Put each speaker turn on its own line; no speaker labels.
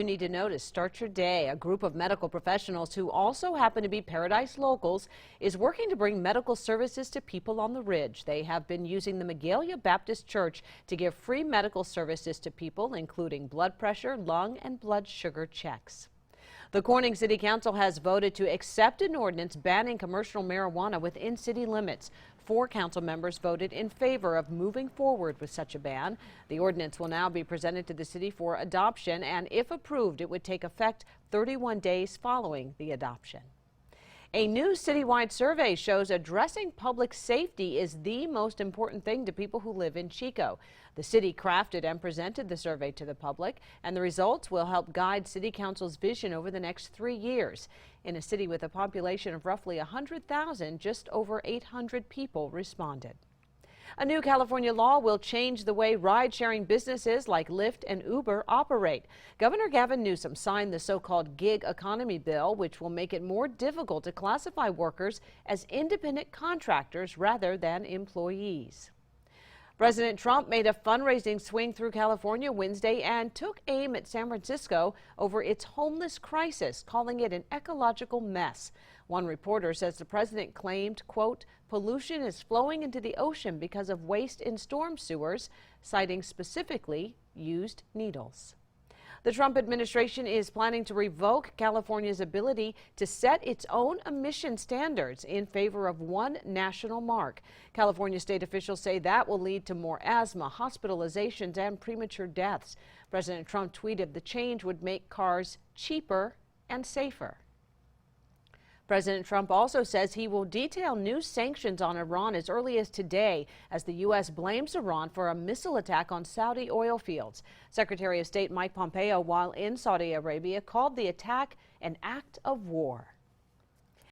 You need to know to start your day. A group of medical professionals who also happen to be Paradise locals is working to bring medical services to people on the Ridge. They have been using the Magalia Baptist Church to give free medical services to people, including blood pressure, lung, and blood sugar checks. The Corning City Council has voted to accept an ordinance banning commercial marijuana within city limits. 4 council members voted in favor of moving forward with such a ban. The ordinance will now be presented to the city for adoption, and if approved, it would take effect 31 days following the adoption. A new citywide survey shows addressing public safety is the most important thing to people who live in Chico. The city crafted and presented the survey to the public, and the results will help guide City Council's vision over the next 3 years. In a city with a population of roughly 100,000, just over 800 people responded. A new California law will change the way ride-sharing businesses like Lyft and Uber operate. Governor Gavin Newsom signed the so-called gig economy bill, which will make it more difficult to classify workers as independent contractors rather than employees. President Trump made a fundraising swing through California Wednesday and took aim at San Francisco over its homeless crisis, calling it an ecological mess. One reporter says the president claimed, quote, pollution is flowing into the ocean because of waste in storm sewers, citing specifically used needles. The Trump administration is planning to revoke California's ability to set its own emission standards in favor of one national mark. California state officials say that will lead to more asthma, hospitalizations, and premature deaths. President Trump tweeted the change would make cars cheaper and safer. President Trump also says he will detail new sanctions on Iran as early as today as the U.S. blames Iran for a missile attack on Saudi oil fields. Secretary of State Mike Pompeo, while in Saudi Arabia, called the attack an act of war.